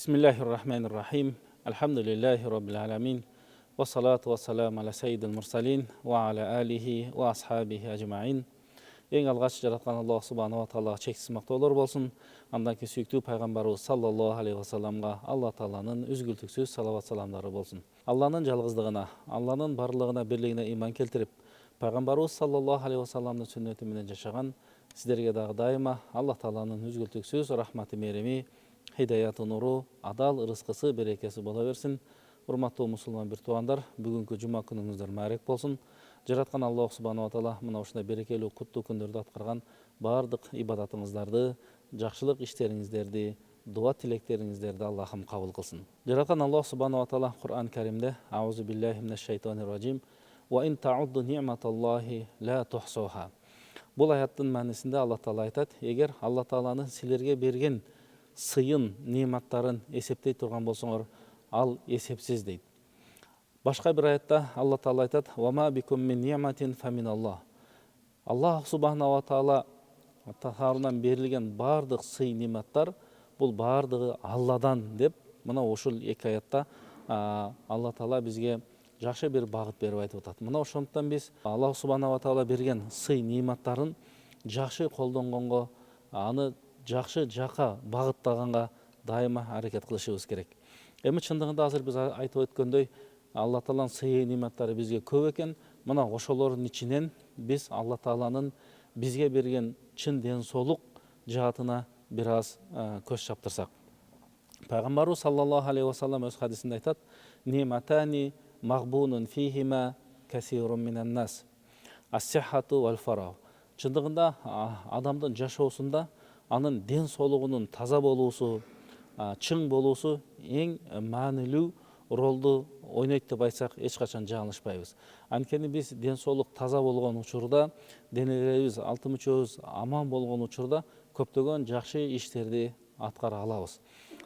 Bismillahirrahmanirrahim. Elhamdülillahi Rabbil alamin. Ve salatu ve selamu ala seyyidil mursalin ve ala alihi ve ashabihi ecmain. Eң alғаш жаратқан Аллах Субханаху ва Тағалаға шексіз мақтаулар болсын. Андан кейін сүйікті пайғамбарымыз саллаллаху алейхи ва салламға Алла Тағаланың үзгілтіксіз салават саламдары болсын. Алланың жалғыздығына, Алланың барлығына, бірлігіне иман келтіріп, пайғамбарымыз саллаллаху алейхи ва салламның сүннетіменен жашаған сіздерге дағы дайыма Алла Тағаланың үзгілтіксіз рахматы мереми, хидаяты нұры, адал рызқысы, берекесі бола берсін. Урматтуу мусулман бир туугандар, бүгүнкү жума күнүңүздөр маарек болсун. Жараткан Аллах Субханаху ва Таала мына ушундай берекелүү куттуу күндөрдү аткарган баардык ибадатыңыздарды, жакшылык иштериңиздерди, дуа тилектериңиздерди Аллахым кабыл кылсын. Жараткан Аллах Субханаху ва Таала Кур'ан Каримде Аузу биллахи минеш шайтанир ражим ва ин таудду ниъматаллахи ла тухсуха. Бул аяттын маанисинде Алла Таала айтат: эгер Алла Тааланын силерге берген сыйын, нематтарын эсептей турган болсоңор, ал эсепсиз дейт. Башка бир аятта Алла Таала айтат: "Вама бикум мин ниъматин фаминаллах". Аллах Субханаху ва Таала тарабынан берилген бардык сый нематтар бул бардыгы Алладан деп, мына ушул эки аятта Алла Таала бизге жакшы бир багыт берип айтып атат. Мына ошондуктан биз Аллах Субханаху ва Таала берген сый нематтарын жакшы колдонгонго, аны жакшы жака багыттаганга дайыма аракет кылышыбыз керек. Эми чындыгында азыр биз айтып өткөндөй, Алла Тааланын сый нематтары бизге көп экен. Мына ошолордун ичинен биз Алла Тааланын бизге берген чын ден соолук жаатына бир аз көз чаптырсак. Пайгамбарыбыз саллаллаху алейхи ва саллам өз хадисинде айтат: "Ниматани магбунун фихима касирун минан нас. Ас-сиххату вал фараг". Чындыгында адамдын жашоосунда анын ден соолугунун таза болуусу, чың болуусу эң маанилүү ролду ойнойт деп айтсак эч качан жаңылышпайбыз. Анткени биз ден соолук таза болгон учурда, денелерибиз, алты мүчөбүз аман болгон учурда көптөгөн жакшы иштерди аткара алабыз.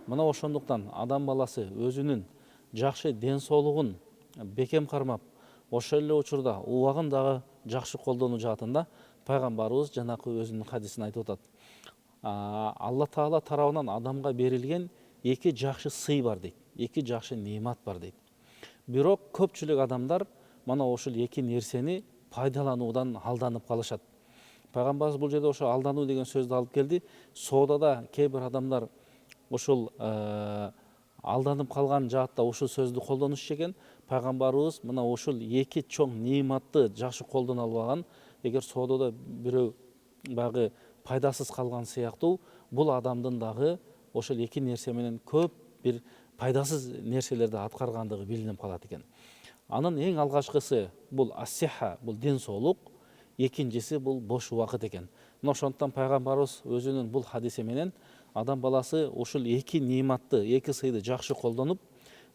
Мына ошондуктан адам баласы өзүнүн жакшы ден соолугун бекем кармап, ошол эле учурда убагын дагы жакшы колдонуу жаатында пайгамбарыбыз жанакы өзүнүн хадисин айтып атат: Алла Таала тарабынан адамга берилген эки жакшы сый бар дейт, эки жакшы немат бар дейт. Бирок көпчүлүк адамдар мына ошол эки нерсени пайдалануудан алданып калышат. Пайгамбарыбыз бул жерде ошо алдануу деген сөздү алып келди. Соодада кээ бир адамдар ошол алданып калган жаатта ушул сөздү колдонушчу экен. Пайгамбарыбыз мына ушул эки чоң нематты жакшы колдоно албаган, эгер соодада бирөө багы пайдасыз калган сыяктуу, бул адамдын дагы ошол эки нерсе менен көп бир пайдасыз нерселерди аткаргандыгы билинип калат экен. Анын эң алгачкысы бул ас-сихха, бул ден соолук, экинчиси бул бош убакыт экен. Мына ошондуктан пайгамбарыбыз өзүнүн бул хадиси менен адам баласы ушул эки нематты, эки сыйды жакшы колдонуп,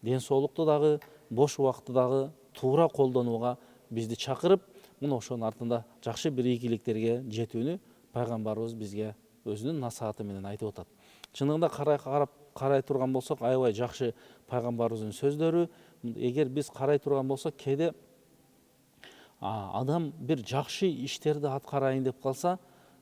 ден соолукту дагы, бош убакытты дагы туура колдонууга бизди чакырып, мына ошонун артында жакшы бир ийгиликтерге жетүүнү пайгамбарыбыз бизге өзүнүн насааты менен айтып атат. Чынында карай турган болсок, аябай жакшы пайгамбарыбыздын сөздөрү. Эгер биз карай турган болсок, кээде адам бир жакшы иштерди аткарайын деп калса,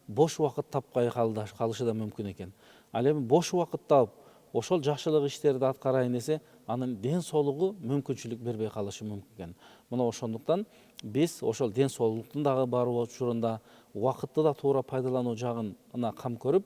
бош убакыт таппай калышы да мүмкүн экен. Ал эми бош убакыт тауып, ошол жакшылык иштерди аткарайын десе, анын ден соолугу мүмкүнчүлүк бербей калышы мүмкүн экен. Мына ошондуктан биз ошол ден соолуктун дагы бар учурунда убакытты да туура пайдалануу жагына кам көрүп,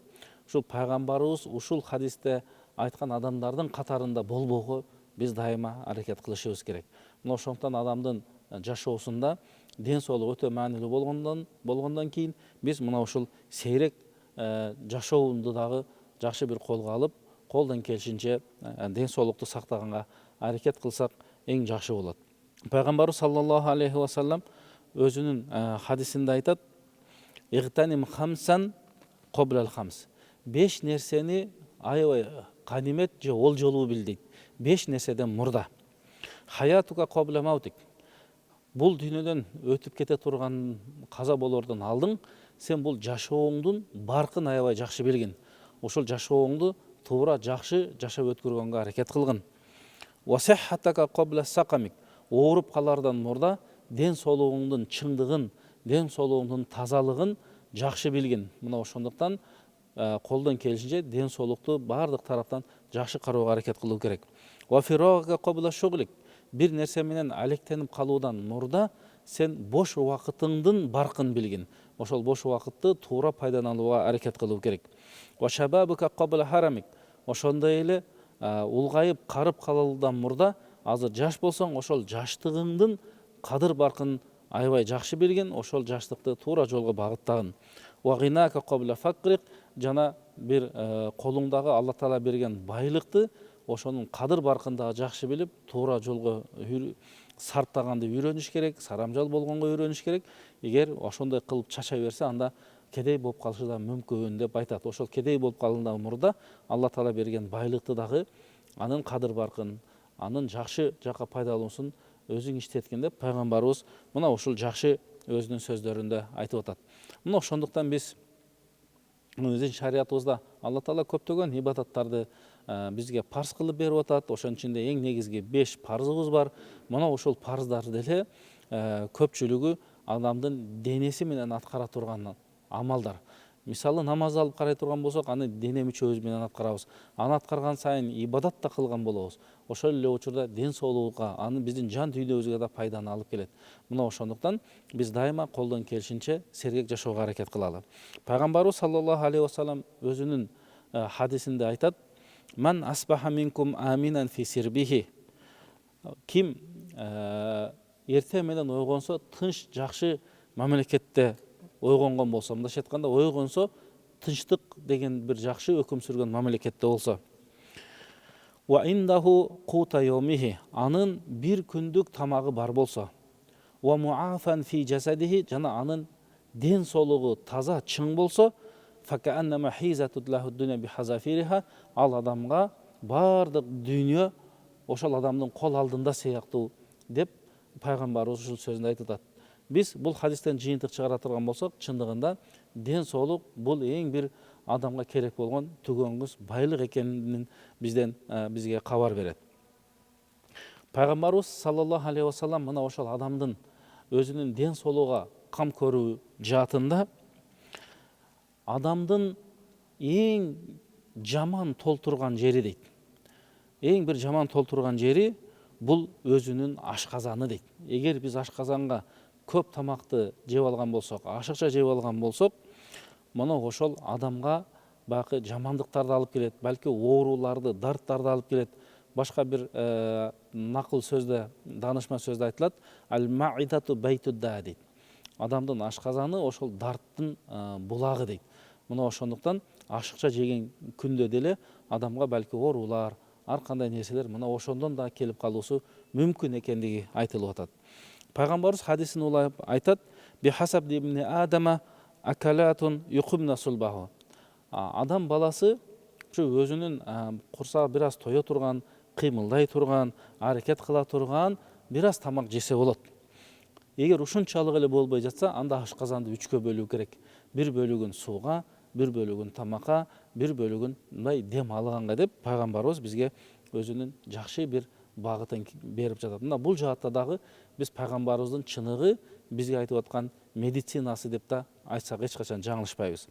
ушул пайгамбарыбыз ушул хадисте айткан адамдардын катарында болбоого биз дайыма аракет кылышыбыз керек. Мына ошондуктан адамдын жашоосунда ден соолугу өтө маанилүү болгондон кийин биз мына ушул сейрек жашоонду дагы жакшы бир колго алып, колдон келишинче ден соолукту сактаганга аракет кылсак эң жакшы болот. Пайгамбарыбыз саллаллаху алейхи ва саллам өзүнүн хадисинде айтат: "Игтаним хамсан qoblal хамс". 5 нерсени аябай канимет же олжолуу бил дейт. 5 нерседен мурда. Хаятука qobla mautик. Бул дүйнөдөн өтүп кете турган, каза болордон алдың, сен бул жашооңдун баркын аябай жакшы билгин. Ошол жашооңду туура жакшы жашап өткөргөнгө аракет кылгын. Wasihhataka qobla saqamik. Ооруп калардан мурда ден соолугуңдун чыңдыгын, ден соолугуңдун тазалыгын жакшы билгин. Мына ошондуктан колдон келишинче ден соолукту бардык тараптан жакшы кароого аракет кылуу керек. Ва фирага кабла шуглик. Бир нерсе менен алектенип калуудан мурда сен бош убакытыңдын баркын билгин. Ошол бош убакытты туура пайдаланууга аракет кылуу керек. Ва шабабука кабла харамик. Ошондой эле улгайып карып калуудан мурда азыр жаш болсоң, ошол жаштыгыңдын кадыр баркын аябай жакшы билгин, ошол жаштыкты туура жолго багыттагын. Ва гинака кабла факрик. Жана бир колуңдагы Алла Таала берген байлыкты, ошонун кадыр баркын да жакшы билип, туура жолго сарптаганды үйрөнүш керек, сарамжал болгонго үйрөнүш керек. Эгер ошондой кылып чача берсе, анда кедей болуп калышы да мүмкүн деп айтат. Ошол кедей болуп калуудан мурда Алла Таала берген байлыкты дагы, анын кадыр баркын, анын жакшы жакка пайдалануусун өзүң иштеткин деп пайгамбарыбыз мына ушул жакшы өзүнүн сөздөрүндө айтып атат. Мына ошондуктан биз биздин шариятыбызда Алла Таала көптөгөн ибадаттарды бизге парз кылып берип атат. Ошонун ичинде эң негизги 5 парзыбыз бар. Мына ошол парздар деле көпчүлүгү адамдын денеси менен аткара турган амалдар. Мисалы намаз алып карай турган болсок, аны дене мүчөбүз менен аткарабыз. Аны аткарган сайын ибадат да кылган болобуз. Ошол эле учурда ден соолугуга, аны биздин жан дүйнөбүзгө да пайданы алып келет. Мына ошондуктан биз дайыма колдон келишинче сергек жашоого аракет кылалы. Пайгамбарыбыз саллаллаху алейхи вассалам өзүнүн хадисинде айтат: "Ман асбаха минкум аминан фи сирбихи." Ким эртең менен ойгонсо, тынч жакшы мамлекетте ойгонгон болсо, мындайча айтканда ойгонсо, тынчтык деген бир жакшы өкүм сүргөн мамлекетте болсо. Ва индаху кута йомихи. Анын бир күндүк тамагы бар болсо. Ва муафан фи жасадихи. Жана анын ден соолугу таза, чың болсо, факааннама хизатут лаху дуня бихазафириха. Ал адамга бардык дүйнө ошол адамдын кол алдында сыяктуу деп пайгамбарыбыз ушул сөзүндө айтып атат. Биз бул хадистен жыйынтык чыгара турган болсок, чындыгында ден соолук бул эң бир адамга керек болгон түгөнгүс байлык экенин бизге кабар берет. Пайгамбарыбыз саллаллаху алейхи вассалам мына ошол адамдын өзүнүн ден соолугуга кам көрүү жаатында адамдын эң жаман толтурган жери дейт. Эң бир жаман толтурган жери бул өзүнүн ашказаны дейт. Эгер биз ашказанга көп тамакты жеп алган болсок, ашыкча жеп алган болсок, мына ошол адамга бакы жамандыктарды алып келет, балки ооруларды, дарттарды алып келет. Башка бир накыл сөздө, данышман сөздө айтылат: "Ал-маидату байтудда" дейт. Адамдын ашказаны ошол дарттын булагы дейт. Мына ошондуктан ашыкча жеген күндө деле адамга балки оорулар, ар кандай нерселер мына ошондон да келип калуусу мүмкүн экендиги айтылып атат. Пайгамбарыбыз хадисин улайып айтат: "Бихасаб дибни адама акалатун юқумна сулбаху." Адам баласы ушу өзүнүн курсагы бир аз тое турган, кыймылдай турган, аракет кыла турган бир аз тамак жесе болот. Эгер ушунчалык эле болбой жатса, анда ашказанды 3кө бөлүү керек. Бир бөлүгүн сууга, бир бөлүгүн тамакка, бир бөлүгүн мындай дем алганга деп пайгамбарыбыз бизге өзүнүн жакшы бир багытын берип жатат. Мына бул жаатта дагы биз пайгамбарыбыздын чыныгы бизге айтып аткан медицинасы деп да айтсак эч качан жаңылышпайбыз.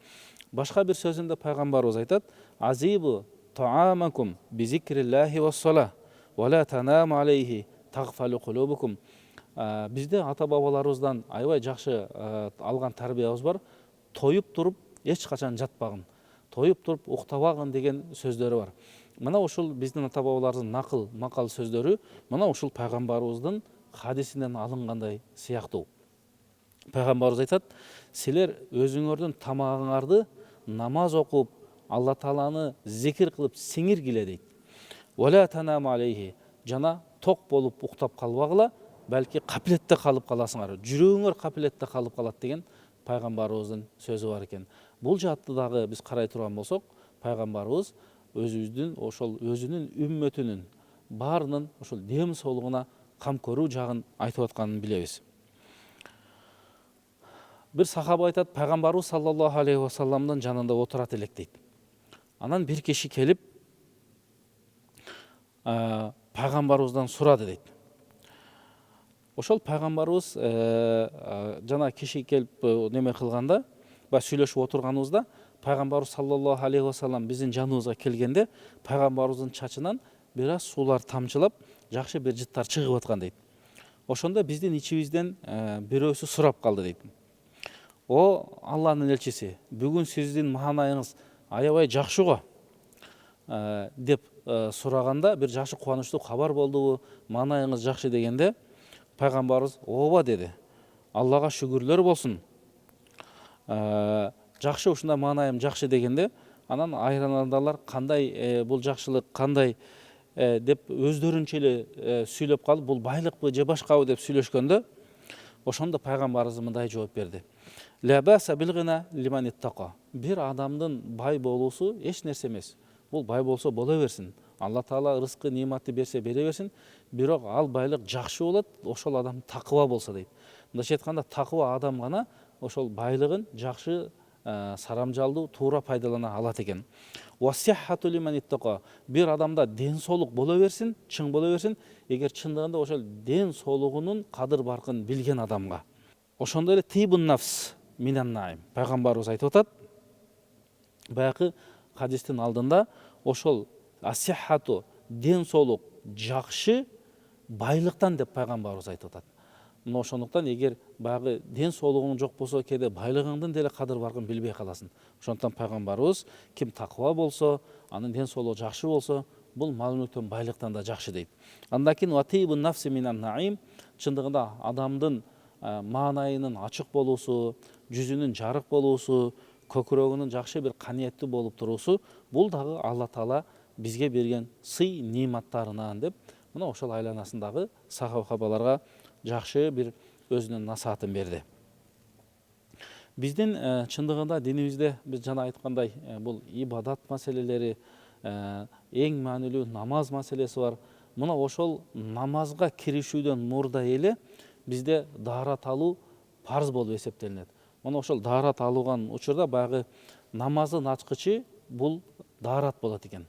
Башка бир сөзүндө пайгамбарыбыз айтат: "Азибу таамакум бизикриллахи вассала ва ла танаму алейхи тагфалу кулубукум." Бизде ата бабаларыбыздан аябай жакшы алган тарбиябыз бар. Тоюп туруп эч качан жатпагын, тоюп туруп уктабагын деген сөздөрү бар. Мына ушул биздин ата бабаларыбыздын накыл макал сөздөрү мына ушул пайгамбарыбыздын хадисинен алынгандай сыяктуу. Пайгамбарыбыз айтат: "Силер өзүңөрдүн тамагыңарды намаз окуп, Алла Тааланы зикир кылып сиңиргиле" дейт. "Вала танаму алейхи." Жана ток болуп уктап калбагыла, балки капилетте калып каласыңар, жүрөгүңөр капилетте калып калат деген пайгамбарыбыздын сөзү бар экен. Бул жаатты дагы биз карай турган болсок, пайгамбарыбыз өзүнүн үммөтүнүн баарынын ошол дем соолугуна кам көрүү жагын айтып атканын билебиз. Бир сахаба айтат: пайгамбарыбыз саллаллаху алейхи вассаламдын жанында отурат элек дейт. Анан бир киши келип пайгамбарыбыздан сурады дейт. Ошол пайгамбарыбыз жана киши келип неме кылганда, сүйлөшүп отурганыбызда пайғамбарыбыз саллаллаху алейхи вассалам биздин жаныбызга келгенде пайғамбарыбыздын чачынан бир аз суулар тамчылап жакшы бир жыттар чыгып аткан дейт. Ошондо биздин ичибизден бирөөсү сурап калды дейт. О Алланын элчиси, бүгүн сиздин маанайыңыз аябай жакшы го деп сураганда, бир жакшы кубанычтуу кабар болдубу, маанайыңыз жакшы дегенде, пайгамбарыбыз ооба деди. Аллага шүгүрлөр болсун. Жакшы, ушундай маанайым жакшы дегенде, анан айранадалар кандай бул жакшылык, кандай деп өздөрүнчө эле сүйлөп калып, бул байлыкпы же башкабы деп сүйлөшкөндө, ошондо пайгамбарыбыз мындай жооп берди. Ла баса бил гына лиман иттака. Бир адамдын бай болуусу эч нерсе эмес. Бул бай болсо боло берсин. Алла Таала рызкы, нематты берсе бере берсин. Бирок ал байлык жакшы болот, ошол адам такыба болсо дейт. Мындайча айтканда, такыба адам гана ошол байлыгын жакшы, сарамжалдуу, туура пайдалана алат экен. Васиххату лиман иттака. Бир адамда ден соолук боло берсин, чың боло берсин, эгер чындыгында ошол ден соолугунун кадыр баркын билген адамга. Ошондой эле тибун нафс минан наим. Пайгамбарыбыз айтып атат. Баягы хадистин алдында ошол асиххату, ден соолук жакшы байлыктан деп пайгамбарыбыз айтып атат. Мына ошондуктан эгер баягы ден соолугуң жок болсо, кээде байлыгыңдын деле кадыр баркын билбей каласың. Ошондуктан пайгамбарыбыз ким такыба болсо, анын ден соолугу жакшы болсо, бул мал мүлктөн, байлыктан да жакшы дейт. Андан кийин ватибун нафси минан наим, чындыгында адамдын маанайынын ачык болуусу, жүзүнүн жарык болуусу, көкүрөгүнүн жакшы бир канияттүү болуп туруусу, бул дагы Алла Таала бизге берген сый нематтарынан деп, мына ошол айланасындагы сахабаларга жакшы бир өзүнүн насаатын берди. Биздин чындыгында динибизде биз жана айткандай бул ибадат маселелери, эң маанилүү намаз маселеси бар. Мына ошол намазга киришүүдөн мурда эле бизде даарат алуу парз болуп эсептелинет. Мына ошол даарат алган учурда баягы намаздын ачкычы бул даарат болот экен.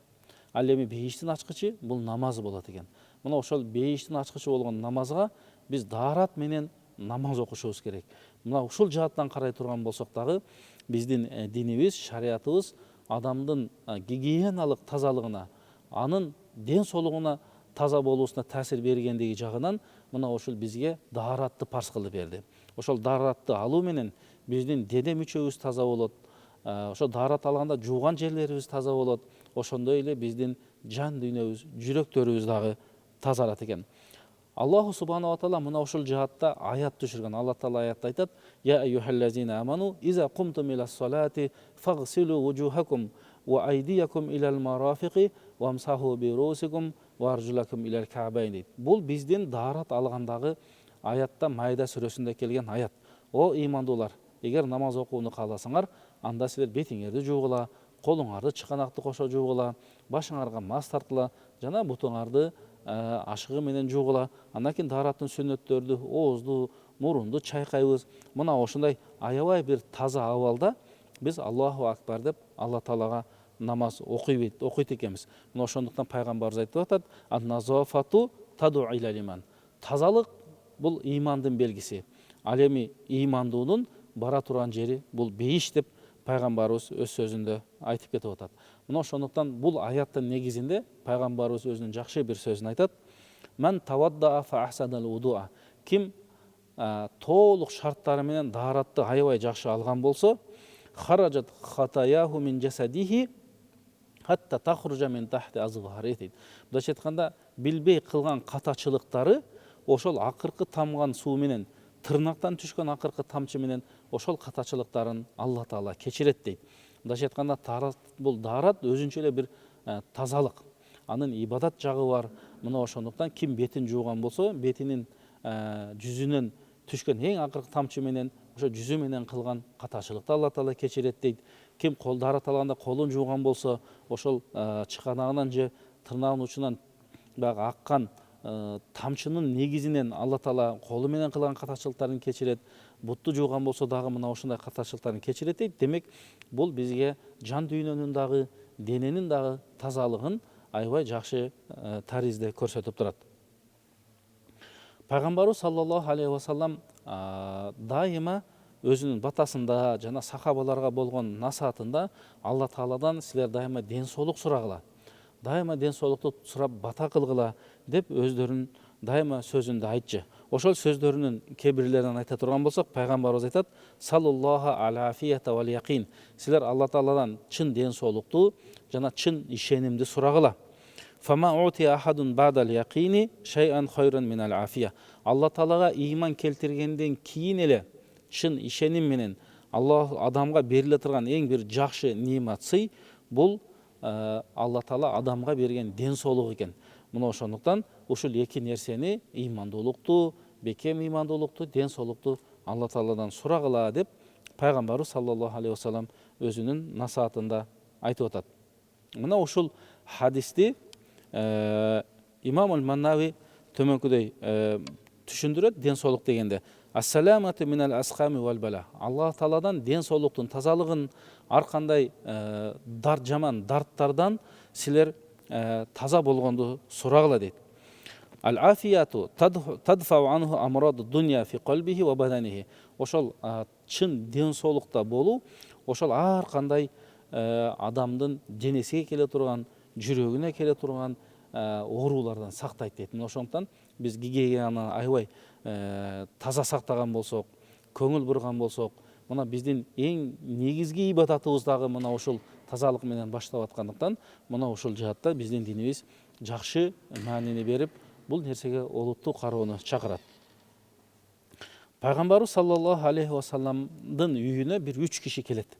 Ал эми бейиштин ачкычы бул намаз болот экен. Мына ошол бейиштин ачкычы болгон намазга биз даарат менен намаз окушубуз керек. Мына ушул жааттан карай турган болсок дагы, биздин динибиз, шариятыбыз адамдын гигиеналык тазалыгына, анын ден соолугуна таза болуусуна таасир бергендиги жагынан мына ошол бизге дааратты парз кылып берди. Ошол дааратты алуу менен биздин дене мүчөбүз таза болот. Ошо даарат алганда жууган жерлерибиз таза болот. Ошондой эле биздин жан дүйнөбүз, жүрөктөрүбүз дагы тазарат экен. Аллаху субханаху ва таала мына ошол жаатта аят түшүргөн. Алла Таала аятта айтат: "Я айюхаллазина аману иза кумтум илас салати фагсилу вужухакум ва айдиякум илал марафиqi вамсаху бирусикум ва аржулакум илал ка'байн" дейт. Бул биздин даарат алгандагы аятта, Майда сүрөсүндө келген аят. О ыймандуулар, эгер намаз окууну кааласаңар, анда силер бетиңерди жуугула, колуңарды чыканакты кошо жуугула, башыңарга мас тарткыла, жана бутуңарды ашыгы менен жуугула. Андан кийин даараттын сүннөттөрдү, оозду, мурунду чайкайбыз. Мына ошондой аябай бир таза абалда биз Аллаху акбар деп Алла Таалага намаз окуйт экенбиз. Мына ошондуктан пайгамбарыбыз айтып атат: "Ан-назафату таду илал иман". Тазалык бул ыймандын белгиси. Ал эми ыймандуунун бара турган жери бул бейиш деп пайгамбарыбыз өз сөзүндө айтып кетип атат. Мына ошондуктан бул аяттын негизинде пайгамбарыбыз өзүнүн жакшы бир сөзүн айтат: "Мен тавадда фа ахсанал вудуа". Ким толук шарттары менен дааратты аябай жакшы алган болсо, хараджат хатаяху мин жасадихи хатта тахружа мин тахти азгharih. Мындайча айтканда, билбей кылган катачылыктары ошол акыркы тамган суу менен, тырнактан түшкөн акыркы тамчы менен ошол катачылыктарын Алла Таала кечирет дейт. Мындайча айтканда, бул даарат өзүнчө эле бир тазалык. Анын ибадат жагы бар. Мына ошондуктан ким бетин жууган болсо, бетинин жүзүнөн түшкөн эң акыркы тамчы менен ошо жүзү менен кылган катачылыкты Алла Таала кечирет дейт. Ким кол даарат алганда колун жууган болсо, ошол чыканагынан же тырнагынын учунан баягы аккан тамчынын негизинен Алла Таала колу менен кылган катачылыктарын кечирет. Бутту жууган болсо дагы мына ошондой катачылыктарын кечирет дейт. Демек, бул бизге жан дүйнөнүн дагы, дененин дагы тазалыгын аябай жакшы таризде көрсөтүп турат. Пайгамбарыбыз саллаллаху алейхи вассалам дайыма өзүнүн батасында жана сахабаларга болгон насаатында Алла Тааладан силер дайыма ден соолук сурагыла, дайыма ден соолукту сурап бата кылгыла деп өздөрүнүн дайыма сөзүндө айтчы. Ошол сөздөрүнүн кээ бирлерин айта турган болсок, пайгамбарыбыз айтат: "Саллаллаху алафията вал яқин". Силер Алла Тааладан чын ден соолукту жана чын ишенимди сурагыла. "Фама утия ахадун ба'дал яқини шай'ан хайран минал афия". Алла Таалага ыйман келтиргенден кийин эле чын ишеним менен Алла адамга бериле турган эң бир жакшы нимат сый бул Алла Таала адамга берген ден соолук экен. Мына ошондуктан ушул эки нерсени, ыймандуулукту, бекем ыймандуулукту, ден соолукту Алла Тааладан сурагыла деп пайгамбарыбыз саллаллаху алейхи вассалам өзүнүн насаатында айтып атат. Мына ушул хадисти Имам аль-Маннави төмөнкүдөй түшүндүрөт. Ден соолук дегенде ассаламату минал асқами вал бала. Алла Тааладан ден соолуктун тазалыгын, ар кандай жаман дарттардан силер таза болгонду сурагыла дейт. Ал-афияту тадфау анху амраду дунья фи қалбихи ва баданихи. Ошол чын ден соолукта болуу, ошол ар кандай адамдын денесиге келе турган, жүрөгүнө келе турган оорулардан сактайт дейт. Ошондуктан биз гигиенаны аябай таза сактаган болсок, көңүл бурган болсок, мына биздин эң негизги ибадатыбыз дагы мына ушул тазалык менен баштап аткандыктан, мына ушул жаатта биздин динибиз жакшы маанини берип, бул нерсеге олуттуу кароону чакырат. Пайгамбарыбыз саллаллаху алейхи вассаламдын үйүнө бир 3 киши келет.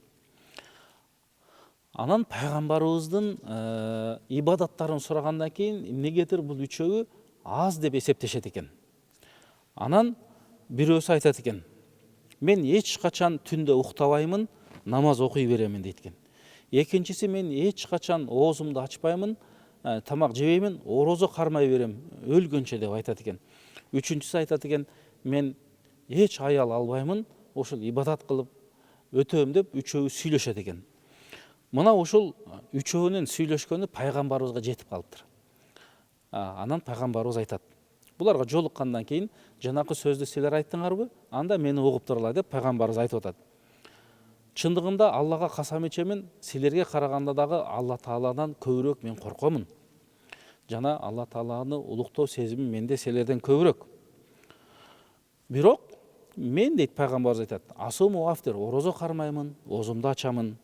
Анан пайгамбарыбыздын ибадаттарын сурагандан кийин эмнегедир бул үчөө аз деп эсептешет экен. Анан бирөөсү айтат экен: "Мен эч качан түндө уктабаймын, намаз окуй беремин" дейт экен. Экинчиси: "Мен эч качан оозумду ачпаймын, тамак жебеймин, орозо кармай берем өлгөнчө" деп айтат экен. Үчүнчүсү айтат экен: "Мен эч аял албаймын, ошол ибадат кылып өтөм" деп үчөө сүйлөшөт экен. Мына ушул үчөөнүн сүйлөшкөнү пайгамбарыбызга жетип калыптыр. Анан пайгамбарыбыз айтат: "Буларга жолуккандан кийин жанакы сөздү силер айттыңарбы? Анда мени угуп тургула" деп пайгамбарыбыз айтып атат. Чындыгында Аллага касам ичемин, силерге караганда дагы Алла Тааладан көбүрөөк мен коркомун. Жана Алла Тааланы улуктоо сезими менде силерден көбүрөөк. Бирок мен, дейт пайгамбарыбыз айтат, асуму афтир, орозо кармаймын, оозумду ачамын,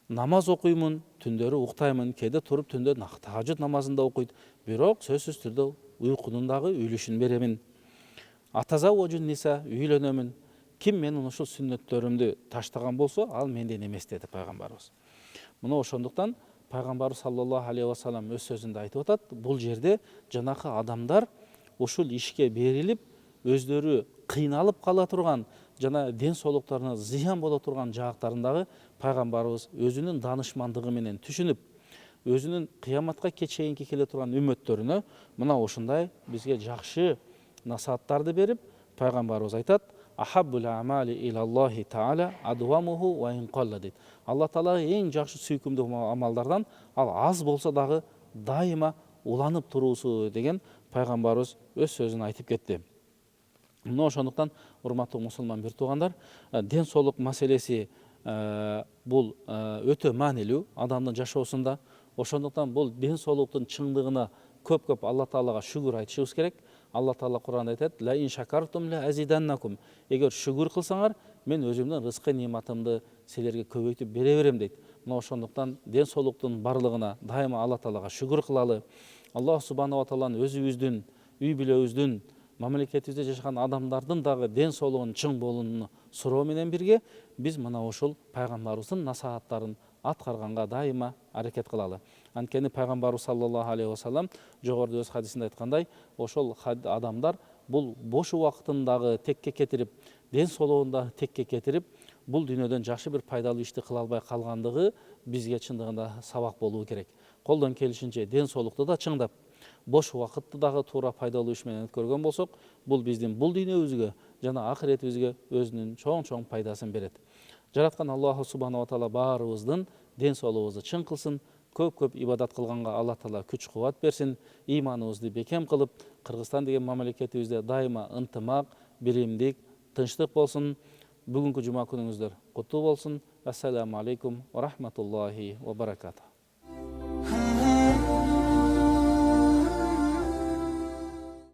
намаз окуймун, түндөрү уктаймын, кээде туруп түндө тахажжуд намазында окуйт, бирок сөзсүз түрдө уйкунун дагы үлүшүн беремин. Атазавважун ниса, үйлөнөмүн. Ким менин ушул сүннөттөрүмдү таштаган болсо, ал менден эмес деди пайгамбарыбыз. Мына ошондуктан пайгамбарыбыз саллаллаху алейхи вассалам өз сөзүндө айтып атат, бул жерде жанакы адамдар ушул ишке берилип, өздөрү кыйналып кала турган, жана ден соолуктарына зыян боло турган жаактарындагы пайгамбарыбыз өзүнүн данышмандыгы менен түшүнүп, өзүнүн кыяматка чейинки келе турган үммөттөрүнө мына ушундай бизге жакшы насааттарды берип, пайгамбарыбыз айтат: "Ахаббул амали илаллахи таала адвамуху ва ин қалла" дейт. Алла Таалага эң жакшы сүйкүмдүү амалдардан ал аз болсо дагы дайыма уланып туруусу деген пайгамбарыбыз өз сөзүн айтып кетти. Мына ошондуктан урматтуу мусулман бир туугандар, ден соолук маселеси бул өтө маанилүү адамдын жашоосунда. Ошондуктан бул ден соолуктун чыңдыгына көп Алла Таалага шүгүр айтышыбыз керек. Алла Таала Кур'анда айтат: "Ла ин шакартум ла азиданнакум". Эгер шүгүр кылсаңар, мен өзүмдүн рызкы нематымды силерге көбөйтүп бере берем дейт. Мына ошондуктан ден соолуктун барлыгына дайыма Алла Таалага шүгүр кылалы. Аллах субханаху ва тааланын өзүбүздүн, үй бүлөбүздүн, мамлекетибизде жашаган адамдардын дагы ден соолугунун чың болуunu суроо менен бирге биз мына ушул пайгамбарыбыздын насааттарын аткарганга дайыма аракет кылалы. Анткени пайгамбарыбыз саллаллаху алейхи вассалам жогоруда өз хадисинде айткандай, ошол адамдар бул бош убактын дагы текке кетирип, ден соолугун да текке кетирип, бул дүйнөдөн жакшы бир пайдалуу ишти кыла албай калгандыгы бизге чындыгында сабак болуу керек. Колдон келишинче ден соолукту да чыңдап, бош убакытты дагы туура пайдалуу иш менен өткөргөн болсок, бул биздин бул дүйнөбүзгө жана акыретибизге өзүнүн чоң пайдасын берет. Жараткан Аллаху субханаху ва таала баарыбыздын ден соолугубузду чың кылсын, көп ибадат кылганга Алла Таала күч кубат берсин, ыйманыбызды бекем кылып, Кыргызстан деген мамлекетибизде дайыма ынтымак, биримдик, тынчтык болсун. Бүгүnkү жума күнүңүздөр куттуу болсун. Ассаламу алейкум ва рахматуллахи ва баракатух.